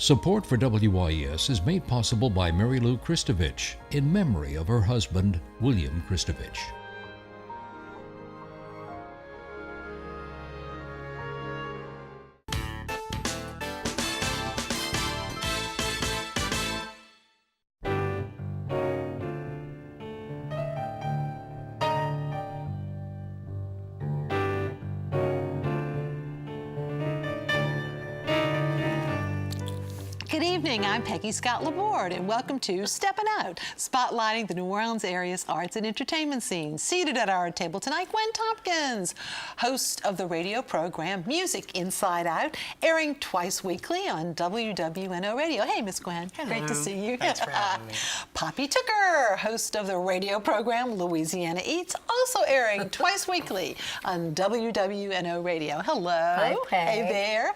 Support for WYES is made possible by Mary Lou Kristovich in memory of her husband, William Kristovich. Good evening, I'm Peggy Scott Laborde, and welcome to Steppin Out, spotlighting the New Orleans area's arts and entertainment scene. Seated at our table tonight, Gwen Thompkins, host of the radio program Music Inside Out, airing twice weekly on WWNO Radio. Hey, Miss Gwen. Hello. Great to see you. Thanks for having me. Poppy Tooker, host of the radio program Louisiana Eats, also airing twice weekly on WWNO Radio. Hello. Hi, Peg. Hey there.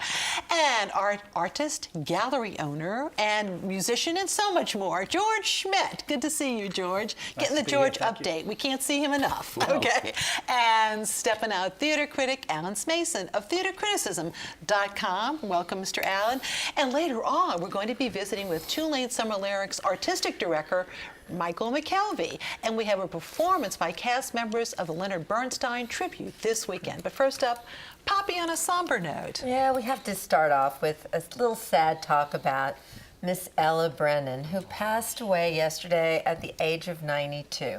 And art artist, gallery owner, and musician, and so much more, George Schmidt. Good to see you, George. Nice Getting the to be here. George Thank you. update. We can't see him enough. No. Okay. And Steppin Out theater critic Alan Smason of theatercriticism.com. Welcome, Mr. Alan. And later on, we're going to be visiting with Tulane Summer Lyric's artistic director, Michael McKelvey. And we have a performance by cast members of the Leonard Bernstein tribute this weekend. But first up, Poppy on a somber note. Yeah, we have to start off with a little sad talk about Miss Ella Brennan, who passed away yesterday at the age of 92.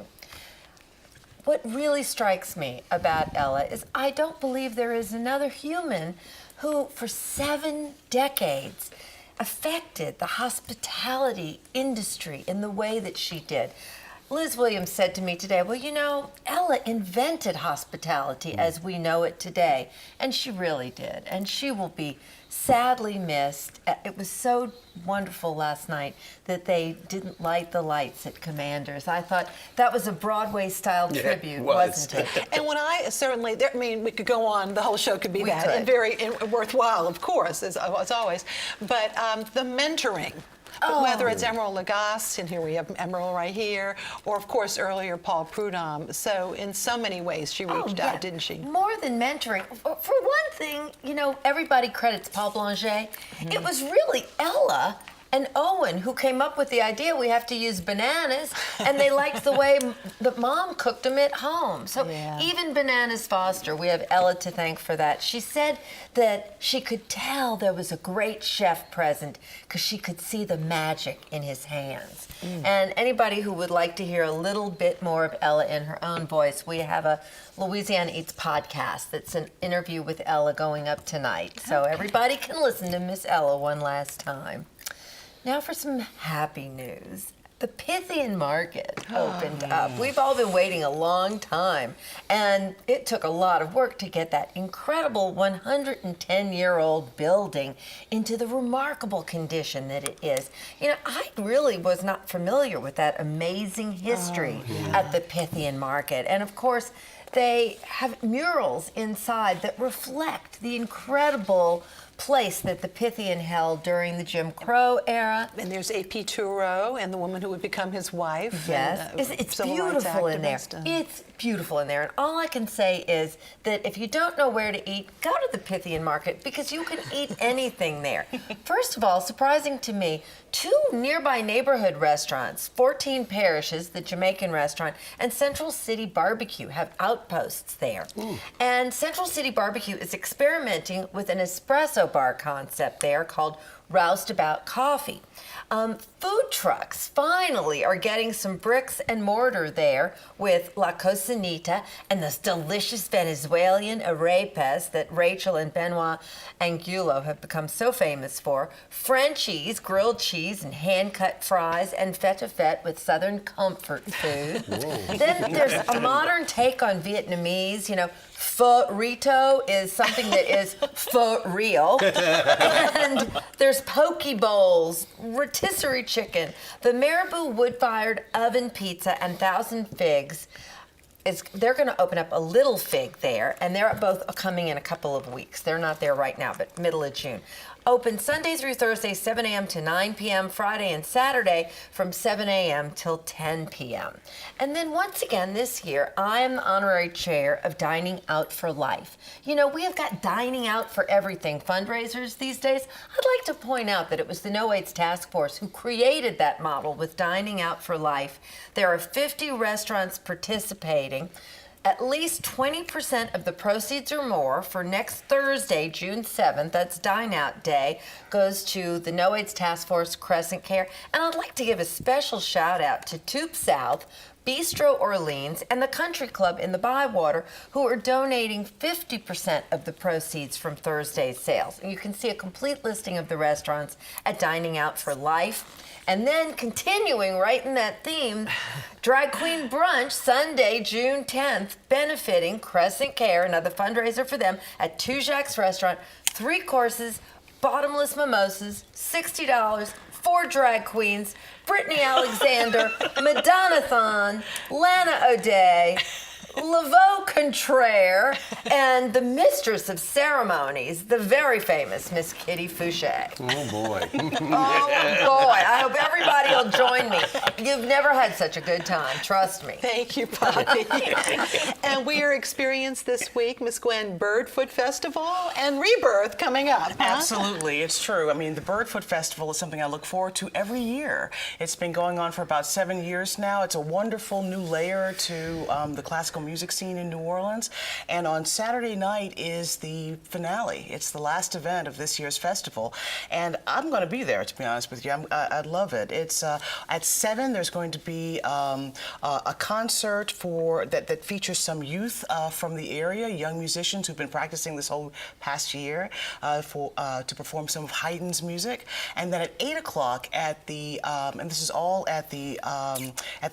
What really strikes me about Ella is I don't believe there is another human who, for 7 decades, affected the hospitality industry in the way that she did. Liz Williams said to me today, well, you know, Ella invented hospitality as we know it today, and she really did, and she will be sadly missed. It was so wonderful last night that they didn't light the lights at Commander's. I thought that was a Broadway-style tribute, wasn't it? And when I certainly, I mean, we could go on, the whole show could be that, and very worthwhile, of course, as always, but the mentoring. Whether it's Emerald Lagasse, and here we have Emerald right here, or of course earlier Paul Prudhomme. So in so many ways she reached out, didn't she? More than mentoring. For one thing, you know, everybody credits Paul Blanchet. It was really Ella and Owen who came up with the idea we have to use bananas, and they liked the way that Mom cooked them at home. So even Bananas Foster, we have Ella to thank for that. She said that she could tell there was a great chef present because she could see the magic in his hands. And anybody who would like to hear a little bit more of Ella in her own voice, we have a Louisiana Eats podcast that's an interview with Ella going up tonight. So everybody can listen to Miss Ella one last time. Now for some happy news. The Pythian Market opened up. We've all been waiting a long time, and it took a lot of work to get that incredible 110-year-old building into the remarkable condition that it is. You know, I really was not familiar with that amazing history at the Pythian Market. And of course, they have murals inside that reflect the incredible place that the Pythian held during the Jim Crow era. And there's A.P. Turow and the woman who would become his wife. Yes, and, it's beautiful in there. It's beautiful in there. And all I can say is that if you don't know where to eat, go to the Pythian Market because you can eat anything there. First of all, surprising to me, 2 nearby neighborhood restaurants, 14 Parishes, the Jamaican restaurant, and Central City Barbecue have outposts there. And Central City Barbecue is experimenting with an espresso bar concept there called Roustabout Coffee. Food trucks finally are getting some bricks and mortar there with La Cocinita and those delicious Venezuelan arepas that Rachel and Benoit Angulo have become so famous for, Frenchies, grilled cheese and hand-cut fries, and fete with Southern comfort food. Then there's a modern take on Vietnamese, you know, pho rito is something that is pho real. And there's poke bowls, rotisserie chicken, the Marabou wood-fired oven pizza, and Thousand Figs. they're going to open up a Little Fig there, and they're both coming in a couple of weeks. They're not there right now, but middle of June. Open Sunday through Thursday, 7 a.m. to 9 p.m., Friday and Saturday from 7 a.m. till 10 p.m. And then once again this year, I am the honorary chair of Dining Out for Life. You know, we have got Dining Out for Everything fundraisers these days. I'd like to point out that it was the No AIDS Task Force who created that model with Dining Out for Life. There are 50 restaurants participating. At least 20% of the proceeds or more for next Thursday, June 7th, that's Dine Out Day, goes to the No AIDS Task Force Crescent Care. And I'd like to give a special shout out to Toop South, Bistro Orleans, and the Country Club in the Bywater, who are donating 50% of the proceeds from Thursday's sales. And you can see a complete listing of the restaurants at Dining Out for Life. And then continuing right in that theme, Drag Queen Brunch, Sunday, June 10th, benefiting Crescent Care, another fundraiser for them, at Two Jacques Restaurant. 3 courses, bottomless mimosas, $60, 4 drag queens, Brittany Alexander, Madonna-thon, Lana O'Day, Laveau Contraire, and the mistress of ceremonies, the very famous Miss Kitty Fouché. Oh, boy. Oh, boy. I hope everybody will join me. You've never had such a good time, trust me. Thank you, Bobby. And we are experiencing this week, Miss Gwen, Birdfoot Festival and Rebirth coming up. Huh? Absolutely, it's true. I mean, the Birdfoot Festival is something I look forward to every year. It's been going on for about 7 years now. It's a wonderful new layer to the classical music scene in New Orleans. And on Saturday night is the finale. It's the last event of this year's festival. And I'm going to be there, to be honest with you. I love it. It's at 7, there's going to be a concert that features some youth from the area, young musicians who've been practicing this whole past year to perform some of Haydn's music. And then at 8 o'clock at the, and this is all at the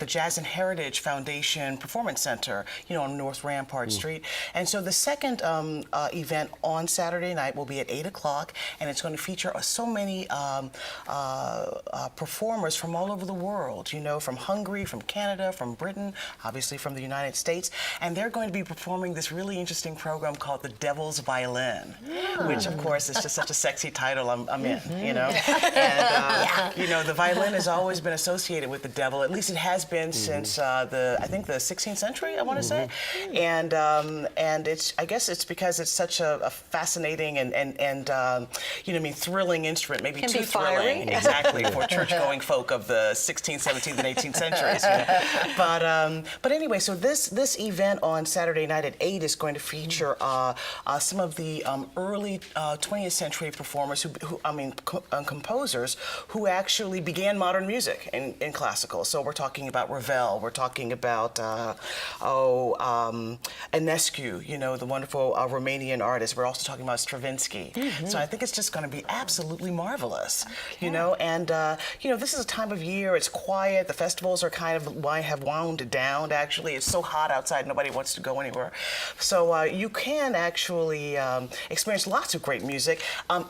Jazz and Heritage Foundation Performance Center, you know, on North Rampart Street. And so the second event on Saturday night will be at 8 o'clock, and it's going to feature so many performers from all over the world, you know, from Hungary, from Canada, from Britain, obviously from the United States. And they're going to be performing this really interesting program called The Devil's Violin, which, of course, is just such a sexy title. I'm in, you know. And, you know, the violin has always been associated with the devil. At least it has been since I think the 16th century, I want to say. And I guess it's because it's such a fascinating and you know, I mean, thrilling instrument, maybe too thrilling, exactly, for church-going folk of the 16th, 17th, and 18th centuries. You know? But anyway, so this event on Saturday night at 8 is going to feature some of the early 20th century performers composers who actually began modern music in classical. So we're talking about Ravel, we're talking about Enescu, you know, the wonderful Romanian artist. We're also talking about Stravinsky. So I think it's just going to be absolutely marvelous, you know. And you know, this is a time of year. It's quiet. The festivals are kind of have wound down. Actually, it's so hot outside. Nobody wants to go anywhere. So you can actually experience lots of great music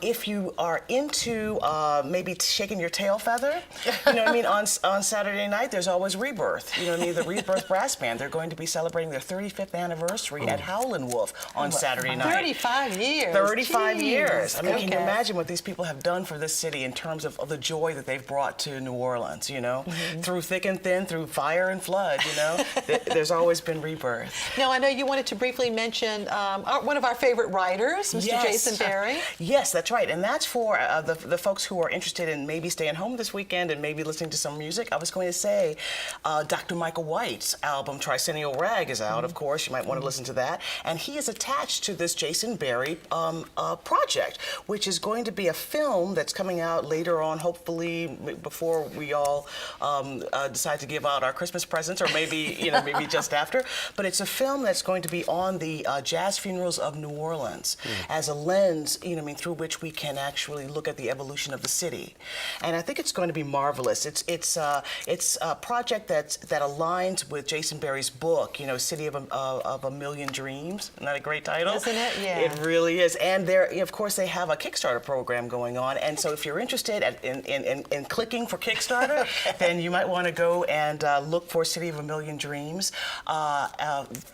if you are into maybe shaking your tail feather. You know what I mean? On Saturday night, there's always Rebirth. You know what I mean? The Rebirth Brass Band. They're going to be celebrating their 35th anniversary at Howlin' Wolf on Saturday night. 35 years. 35 years. I mean, Okay. can you imagine what these people have done for this city in terms of the joy that they've brought to New Orleans, you know? Through thick and thin, through fire and flood, you know? There's always been rebirth. Now, I know you wanted to briefly mention one of our favorite writers, Mr. Jason Berry. Yes, that's right. And that's for the folks who are interested in maybe staying home this weekend and maybe listening to some music. I was going to say Dr. Michael White's album, Tricentennial Rag, is out, of course. You might want to listen to that. And he is attached to this Jason Berry project, which is going to be a film that's coming out later on, hopefully before we all decide to give out our Christmas presents, or maybe, you know, maybe just after. But it's a film that's going to be on the jazz funerals of New Orleans as a lens, you know, I mean, through which we can actually look at the evolution of the city. And I think it's going to be marvelous. It's a project that aligns with Jason Berry's book, you know, City of a Million Dreams. Isn't that a great title? Isn't it? Yeah. It really is. And of course, they have a Kickstarter program going on. And so if you're interested in clicking for Kickstarter, then you might want to go and look for City of a Million Dreams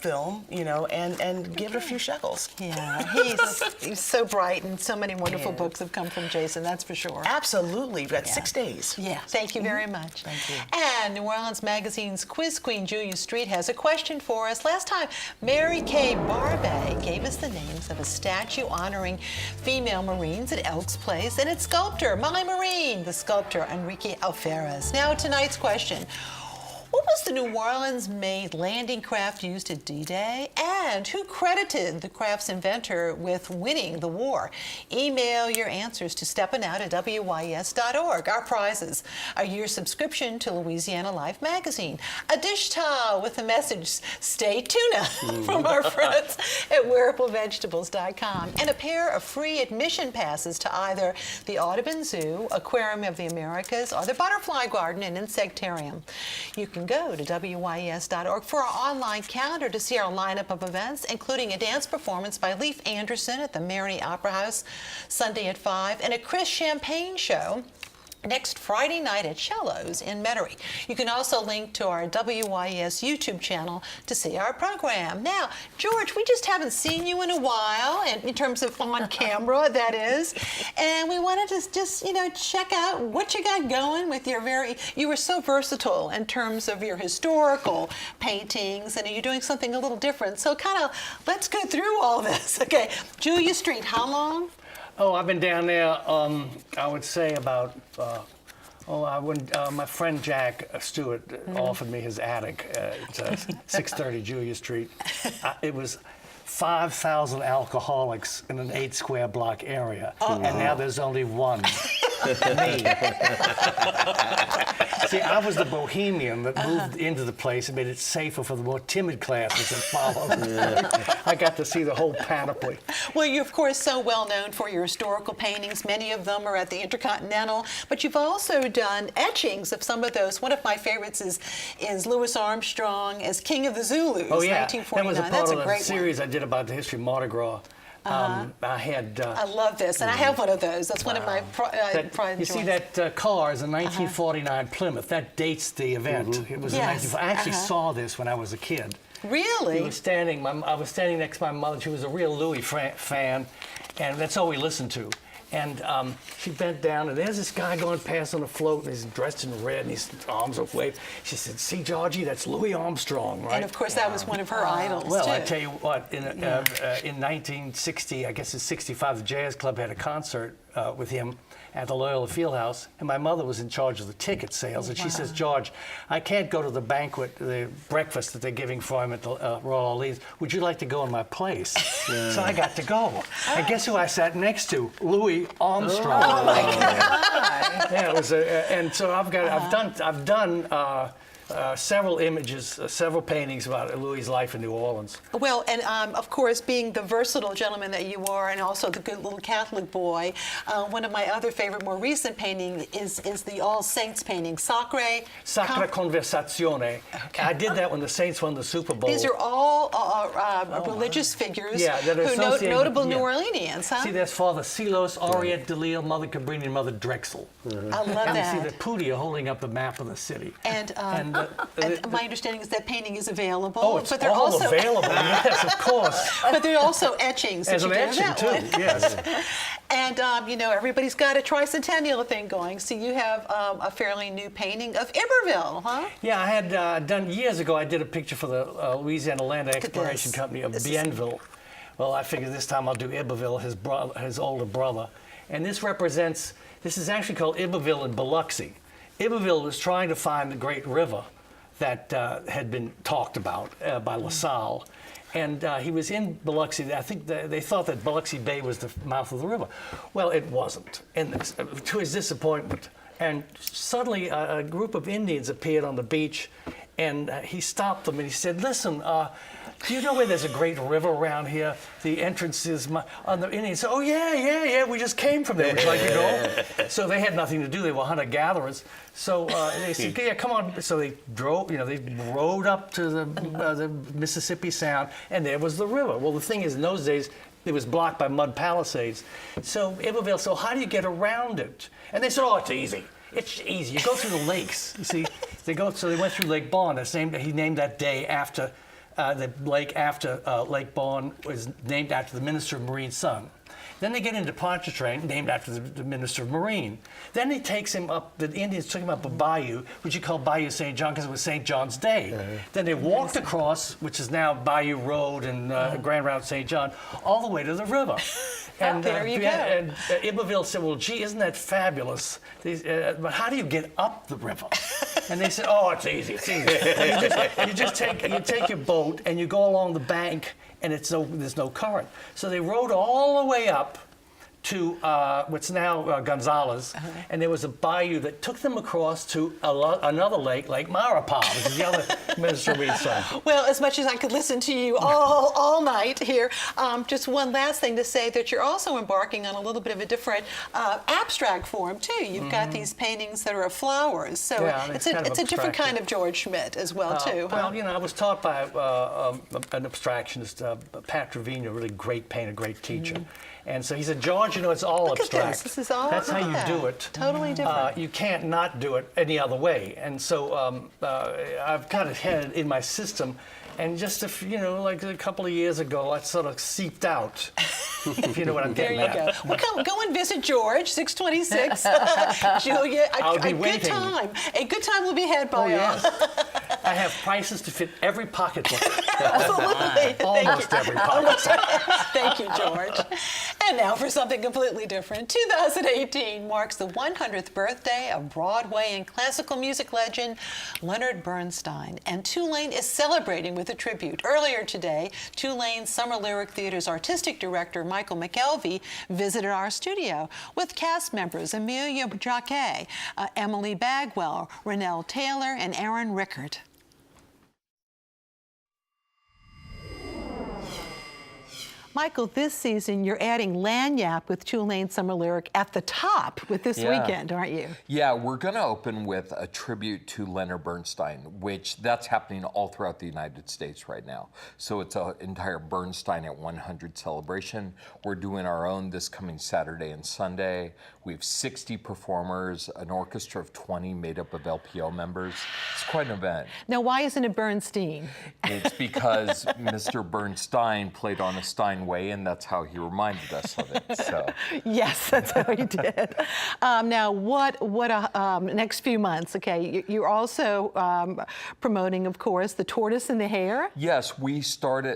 film, and give it a few shekels. Yeah, he's so bright, and so many wonderful books have come from Jason, that's for sure. Absolutely. We've got 6 days. Yeah, thank you very much. Thank you. And New Orleans Magazine's quiz queen, Julia Street, has a question for us. Last time, Mary Kay Barbet gave us the names of a statue honoring female Marines at Elks Place and its sculptor, my Marine, the sculptor Enrique Alferez. Now, tonight's question. What was the New Orleans-made landing craft used at D-Day? And who credited the craft's inventor with winning the war? Email your answers to steppinout@wys.org. Our prizes: a year's subscription to Louisiana Life magazine, a dish towel with the message, "Stay tuna," from our friends at wearablevegetables.com, and a pair of free admission passes to either the Audubon Zoo, Aquarium of the Americas, or the Butterfly Garden and Insectarium. You can go to WYS.org for our online calendar to see our lineup of events, including a dance performance by Leif Anderson at the Marigny Opera House Sunday at 5, and a Chris Champagne show next Friday night at Cello's in Metairie. You can also link to our WYS YouTube channel to see our program. Now, George, we just haven't seen you in a while, and in terms of on camera, that is, and we wanted to just, check out what you got going with your you were so versatile in terms of your historical paintings, and you're doing something a little different. So let's go through all this. Okay, Julia Street, how long? Oh, I've been down there, I would say about, my friend Jack Stewart offered me his attic. It's 630 Julia Street. It was 5,000 alcoholics in an 8 square block area, and now there's only one. Me. See, I was the bohemian that moved into the place and made it safer for the more timid classes that followed. I got to see the whole panoply. Well, you're, of course, so well known for your historical paintings. Many of them are at the Intercontinental, but you've also done etchings of some of those. One of my favorites is Louis Armstrong as King of the Zulus, oh, yeah. 1949. That was a part That's of a a great series one. I did about the history of Mardi Gras. I had. I love this, and I have one of those. That's one of my pride and You see joys. that car is a 1949 Plymouth. That dates the event. It was in Yes. 1940. I actually saw this when I was a kid. Really? I was standing next to my mother. She was a real Louis fan, and that's all we listened to. And she bent down, and there's this guy going past on a float, and he's dressed in red, and his arms are waved. She said, "See, Georgie, that's Louis Armstrong, right?" And of course, that was one of her idols, Well, too. I tell you what, in 1960, I guess it's 65, the Jazz Club had a concert with him at the Loyola Fieldhouse, and my mother was in charge of the ticket sales, and she says, "George, I can't go to the banquet, the breakfast that they're giving for him at the Royal Orleans. Would you like to go in my place?" So I got to go. And guess who I sat next to? Louis Armstrong. Oh my God! Yeah, it was, and so I've done several images, several paintings about Louis' life in New Orleans. Well, and of course, being the versatile gentleman that you are, and also the good little Catholic boy, one of my other favorite, more recent painting is the All Saints painting, Sacra Conversazione. Okay. I did that when the Saints won the Super Bowl. These are all religious figures that are who associated notable with- New Orleanians, huh? See, there's Father Silos, Henriette DeLille, Mother Cabrini, and Mother Drexel. I love And that. you see the Pudia holding up the map of the city. And my understanding is that painting is available. Oh, it's but they're all also available, yes, of course. But there are also etchings. As that an you do etching, that too, one. yes. And, everybody's got a tricentennial thing going. So you have a fairly new painting of Iberville, huh? Yeah, I had done years ago, I did a picture for the Louisiana Land Exploration this. Company of This is- Bienville. Well, I figured this time I'll do Iberville, his older brother. And this is actually called Iberville in Biloxi. Iberville was trying to find the great river that had been talked about by LaSalle. And he was in Biloxi. I think they thought that Biloxi Bay was the mouth of the river. Well, it wasn't, and to his disappointment. And suddenly a group of Indians appeared on the beach, and he stopped them and he said, "Listen, do you know where there's a great river around here? The entrance is on the Indians. Oh yeah, we just came from there. Would you like to go? So they had nothing to do. They were hunter-gatherers. So they said, yeah, come on. So they drove, they rode up to the Mississippi Sound, and there was the river. Well, the thing is, in those days, it was blocked by mud palisades. So Iberville, so how do you get around it? And they said, oh, it's easy. It's easy. You go through the lakes. You see, so they went through Lake Bond. He named that day after Lake Bond was named after the Minister of Marine's son. Then they get into Pontchartrain, named after the Minister of Marine. Then he takes him up, the Indians took him up a bayou, which you call Bayou St. John because it was St. John's Day. Then they walked across, which is now Bayou Road and Grand Route St. John, all the way to the river. And there you go. And Iberville said, well, gee, isn't that fabulous? But how do you get up the river? And they said, oh, it's easy, it's easy. You take your boat and you go along the bank, and there's no current. So they rode all the way up to what's now Gonzales, and there was a bayou that took them across to another lake, Lake Maurepas, which is the other Minister Reed's son. Well, as much as I could listen to you all night here, just one last thing to say that you're also embarking on a little bit of a different abstract form too. You've got these paintings that are of flowers, so Yeah, it's a different kind of George Schmidt as well too. Well, I was taught by an abstractionist, Pat Trevino, a really great painter, great teacher. And so he said, George, it's all Look abstract. at this. This is all That's how about you that. do it. Totally different. You can't not do it any other way. And so I've kind of had it in my system. And just, like a couple of years ago, I sort of seeped out, if you know what I'm There getting you at. go. Well, go and visit George, 626 Julia. I'll be a waiting. good time. A good time will be had by Oh, us. yes. I have prices to fit every pocketbook. Absolutely. Almost every pocketbook. Thank you, George. And now for something completely different. 2018 marks the 100th birthday of Broadway and classical music legend Leonard Bernstein. And Tulane is celebrating with a tribute. Earlier today, Tulane Summer Lyric Theater's artistic director, Michael McKelvey, visited our studio with cast members Amelia Jacquat, Emily Bagwill, Renell Taylor, and Aaron Richert. Michael, this season you're adding Lagniappe with Tulane Summer Lyric at the top with this weekend, aren't you? Yeah, we're going to open with a tribute to Leonard Bernstein, which that's happening all throughout the United States right now. So it's an entire Bernstein at 100 celebration. We're doing our own this coming Saturday and Sunday. We have 60 performers, an orchestra of 20 made up of LPO members. It's quite an event. Now, why isn't it Bernstein? It's because Mr. Bernstein played on a Steinway, and that's how he reminded us of it. So. Yes, that's how he did. Now, what next few months? Okay, you're also promoting, of course, The Tortoise and the Hare. Yes,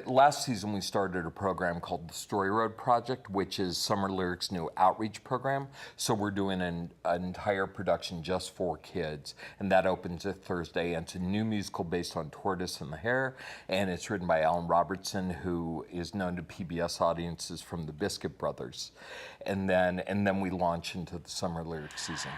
last season we started a program called the Story Road Project, which is Summer Lyric's new outreach program. So we're doing an entire production just for kids, and that opens this Thursday. And it's a new musical based on Tortoise and the Hare, and it's written by Alan Robertson, who is known to PBS audiences from the Biscuit Brothers. And then we launch into the Summer Lyric season.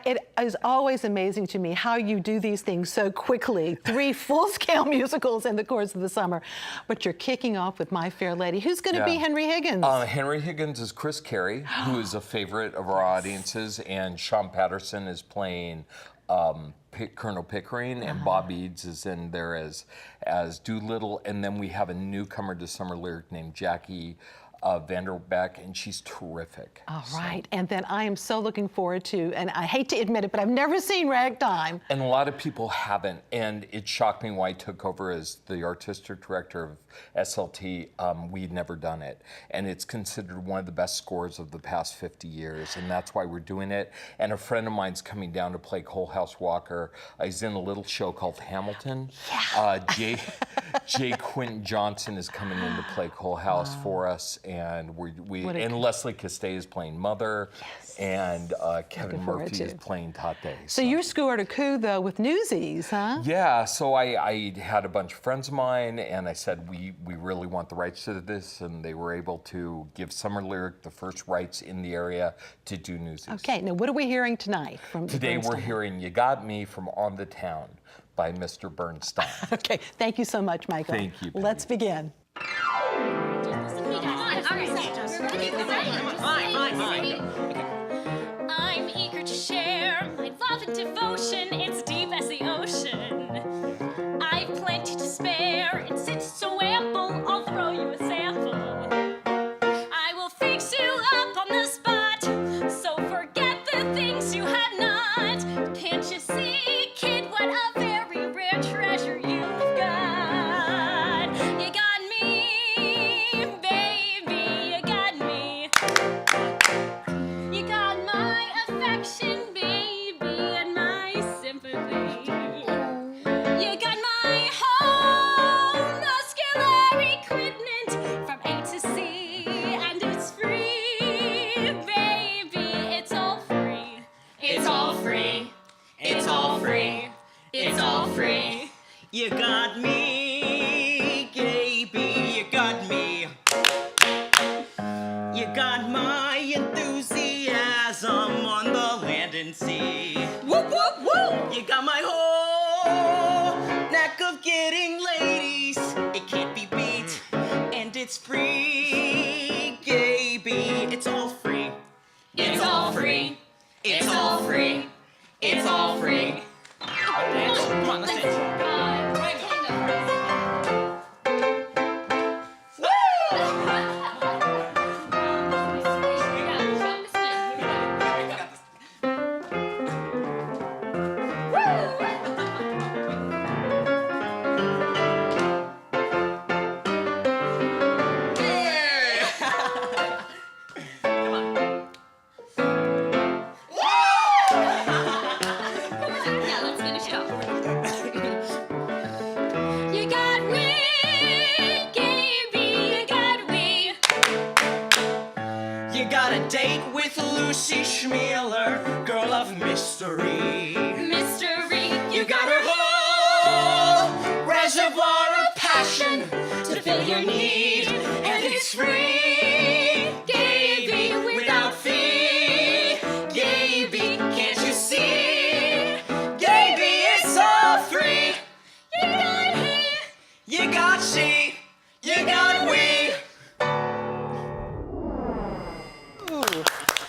It is always amazing to me how you do these things so quickly. 3 full-scale musicals in the course of the summer. But you're kicking off with My Fair Lady. Who's going to be Henry Higgins? Henry Higgins is Chris Carey, who is a favorite of our audiences, and Sean Patterson is playing Colonel Pickering, and Bob Eads is in there as Doolittle. And then we have a newcomer to Summer Lyric named Jackie Vanderbeck, and she's terrific. All right, and then I am so looking forward to, and I hate to admit it, but I've never seen Ragtime. And a lot of people haven't, and it shocked me when I took over as the artistic director of SLT. We'd never done it, and it's considered one of the best scores of the past 50 years, and that's why we're doing it. And a friend of mine's coming down to play Coalhouse Walker. He's in a little show called Hamilton. Jay Quinton Johnson is coming in to play Coalhouse for us, and and Leslie Castay is playing Mother, and Kevin Murphy is playing Tate. So you scored a coup, though, with Newsies, huh? Yeah, so I had a bunch of friends of mine, and I said, we really want the rights to this, and they were able to give Summer Lyric the first rights in the area to do Newsies. Okay, now what are we hearing tonight from Today Bernstein? we're hearing You Got Me from On the Town. by Mr. Bernstein. Okay, thank you so much, Michael. Thank you, Peggy. Let's begin. I'm eager to share my love and devotion. It's deep as the ocean. I've plenty to spare, and since it's so ample, I'll throw you a sample. I will fix you up on the spot, so forget the things you had not. Can't you see, kid, what a very rare treasure you've got? You got me, baby, you got me. You got my affection, baby, and my sympathy. You got my whole muscular equipment from A to C, and it's free, baby. It's all free. It's all free. It's all free. It's all free. You got me, baby, you got me. You got my enthusiasm on the land and sea. Whoop, whoop, whoop! You got my whole knack of getting ladies. It can't be beat, and it's free, baby. It's all free. It's all free. It's all free. It's all free. Dance. Come on, let's dance. Yeah, let's finish it off. You got me, baby, you got me. You got a date with Lucy Schmieler, girl of mystery. Mystery, You got her whole reservoir of passion to fill your need, and it's free, baby, without fee. Baby, can't you see? Baby, it's all free. you got he. You got she, you got we.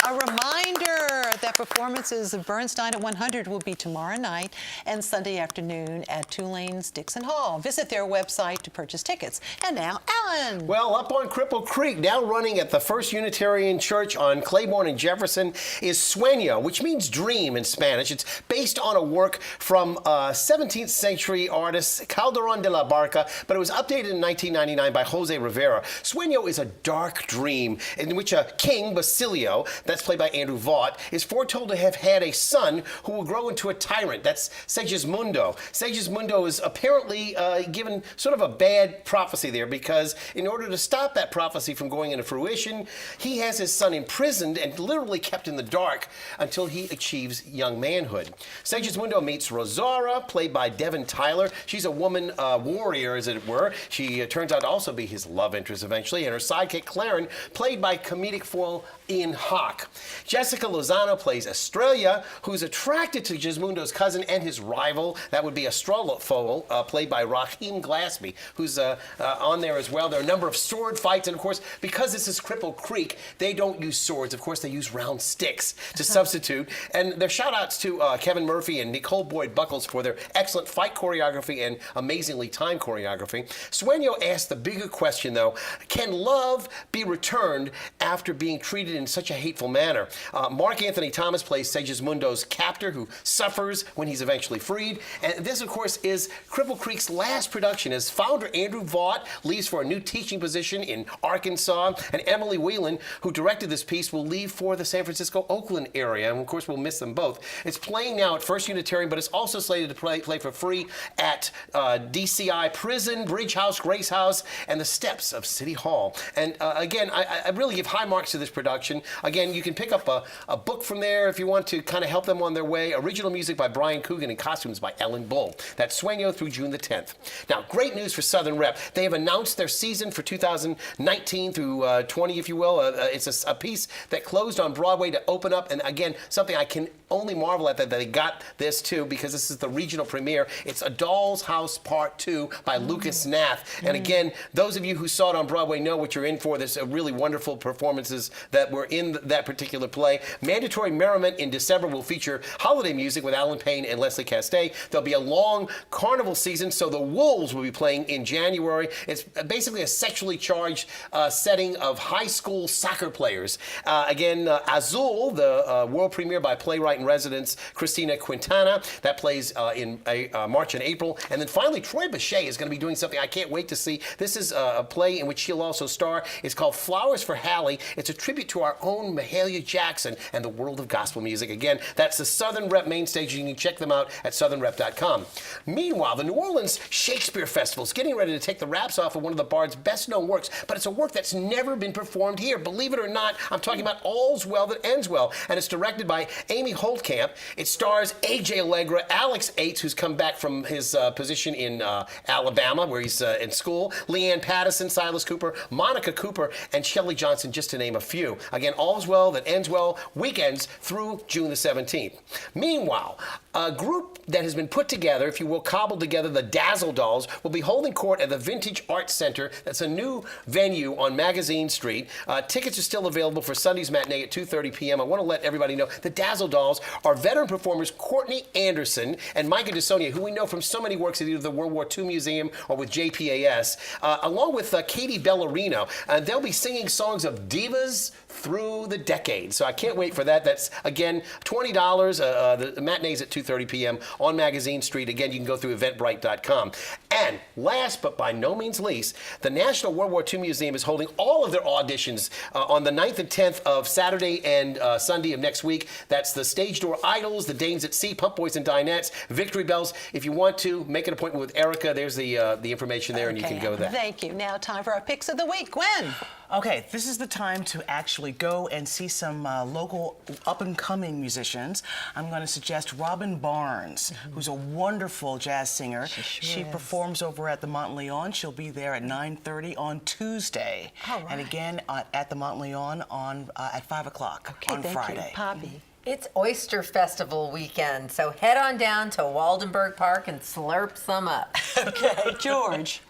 A reminder that performances of Bernstein at 100 will be tomorrow night and Sunday afternoon at Tulane's Dixon Hall. Visit their website to purchase tickets. And now, Alan. Well, up on Cripple Creek, now running at the First Unitarian Church on Claiborne and Jefferson, is Sueño, which means dream in Spanish. It's based on a work from 17th century artist Calderón de la Barca, but it was updated in 1999 by Jose Rivera. Sueño is a dark dream in which a king, Basilio, that's played by Andrew Vaught, is foretold to have had a son who will grow into a tyrant. That's Segismundo. Segismundo is apparently given sort of a bad prophecy there because in order to stop that prophecy from going into fruition, he has his son imprisoned and literally kept in the dark until he achieves young manhood. Segismundo meets Rosaura, played by Devon Tyler. She's a woman warrior, as it were. She turns out to also be his love interest eventually, and her sidekick Claren, played by comedic foil Ian Hawke. Jessica Lozano plays Estrella, who's attracted to Gismundo's cousin and his rival. That would be Estrella foal, played by Raheem Glassby, who's on there as well. There are a number of sword fights, and of course, because this is Cripple Creek, they don't use swords. Of course, they use round sticks to substitute. And their shout-outs to Kevin Murphy and Nicole Boyd Buckles for their excellent fight choreography and amazingly timed choreography. Sueño asks the bigger question, though, can love be returned after being treated in such a hateful manner? Mark Anthony Thomas plays Segismundo's captor who suffers when he's eventually freed. And this, of course, is Cripple Creek's last production as founder Andrew Vaught leaves for a new teaching position in Arkansas. And Emily Whelan, who directed this piece, will leave for the San Francisco-Oakland area. And, of course, we'll miss them both. It's playing now at First Unitarian, but it's also slated to play for free at DCI Prison, Bridge House, Grace House, and the steps of City Hall. And, again, I really give high marks to this production. Again, you can pick up a book from there. there if you want to kind of help them on their way. Original music by Brian Coogan and costumes by Ellen Bull. That's Sueño through June the 10th. Now, great news for Southern Rep. They have announced their season for 2019 through 20, if you will. It's a piece that closed on Broadway to open up, and again, something I can only marvel at that they got this too, because this is the regional premiere. It's A Doll's House Part 2 by Lucas Nath. And again, those of you who saw it on Broadway know what you're in for. There's really wonderful performances that were in that particular play. Mandatory Merriment in December will feature holiday music with Alan Payne and Leslie Castell. There'll be a long carnival season, so the Wolves will be playing in January. It's basically a sexually charged setting of high school soccer players. Again, Azul, the world premiere by playwright in residence Christina Quintana. That plays in March and April. And then finally, Troy Bechet is going to be doing something I can't wait to see. This is a play in which she'll also star. It's called Flowers for Hallie. It's a tribute to our own Mahalia Jackson and the world of gospel music. Again, that's the Southern Rep main stage. You can check them out at southernrep.com. Meanwhile, the New Orleans Shakespeare Festival is getting ready to take the wraps off of one of the Bard's best-known works, but it's a work that's never been performed here. Believe it or not, I'm talking about All's Well That Ends Well, and it's directed by Amy Holtkamp. It stars A.J. Allegra, Alex Ates, who's come back from his position in Alabama, where he's in school, Leanne Pattison, Silas Cooper, Monica Cooper, and Shelley Johnson, just to name a few. Again, All's Well That Ends Well, weekends through June the 17th. Meanwhile, a group that has been put together, if you will, cobbled together, the Dazzle Dolls, will be holding court at the Vintage Arts Center. That's a new venue on Magazine Street. Tickets are still available for Sunday's matinee at 2:30 p.m. I want to let everybody know the Dazzle Dolls are veteran performers Courtney Anderson and Micah DeSonia, who we know from so many works at either the World War II Museum or with JPAS, along with Katie Bellarino. They'll be singing songs of divas through the decades. So I can't wait for that. That's, again, $20. The matinee's at 2:30 p.m. on Magazine Street. Again, you can go through eventbrite.com. And last but by no means least, the National World War II Museum is holding all of their auditions on the 9th and 10th of Saturday and Sunday of next week. That's the Stage Door Idols, the Dames at Sea, Pump Boys and Dinettes, Victory Bells. If you want to make an appointment with Erica, there's the information there, and you can go there. Thank you. Now time for our picks of the week. Gwen. Okay, this is the time to actually go and see some local up-and-coming musicians. I'm going to suggest Robin Barnes, who's a wonderful jazz singer. She performs over at the Montleon. She'll be there at 9:30 on Tuesday. And again at the Montleon on at 5 o'clock on Friday. You, Poppy. It's Oyster Festival weekend, so head on down to Waldenberg Park and slurp some up. Okay, George.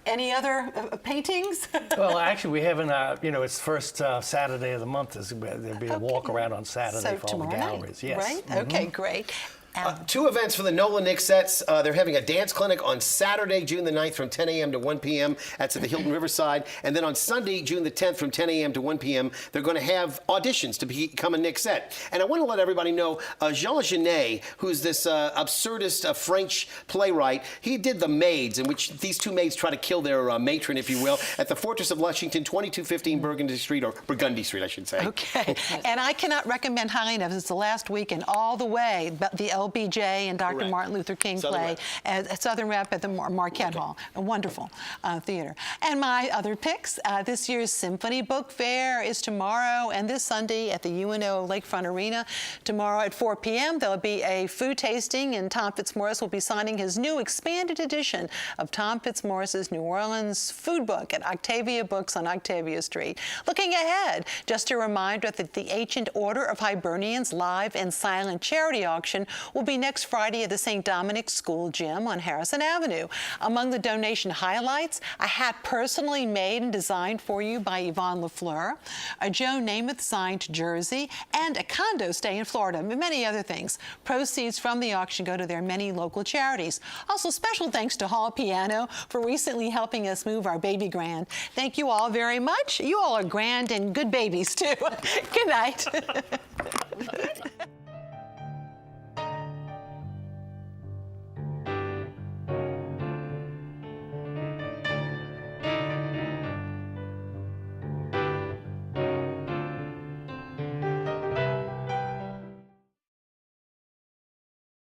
Any other paintings? Well, actually, we haven't, it's first Saturday of the month. There'll be a walk around on Saturday for all the galleries. Yes. Right? Okay, great. Two events for the Nola Nick sets. They're having a dance clinic on Saturday, June the 9th from 10 a.m. to 1 p.m. That's at the Hilton Riverside. And then on Sunday, June the 10th from 10 a.m. to 1 p.m., they're going to have auditions to become a Nick set. And I want to let everybody know, Jean Genet, who's this absurdist French playwright, he did The Maids, in which these two maids try to kill their matron, if you will, at the Fortress of Lushington, 2215 Burgundy Street, or Burgundy Street, I should say. Okay. And I cannot recommend highly enough. It's the last weekend all the way, the LBJ and Dr. Martin Luther King play at Southern Rep at the Marquette Hall. A wonderful theater. And my other picks, this year's Symphony Book Fair is tomorrow and this Sunday at the UNO Lakefront Arena. Tomorrow at 4 p.m. there'll be a food tasting, and Tom Fitzmaurice will be signing his new expanded edition of Tom Fitzmaurice's New Orleans food book at Octavia Books on Octavia Street. Looking ahead, just a reminder that the Ancient Order of Hibernians live and silent charity auction will be next Friday at the St. Dominic's School Gym on Harrison Avenue. Among the donation highlights, a hat personally made and designed for you by Yvonne LaFleur, a Joe Namath signed jersey, and a condo stay in Florida, and many other things. Proceeds from the auction go to their many local charities. Also, special thanks to Hall Piano for recently helping us move our baby grand. Thank you all very much. You all are grand and good babies, too. Good night.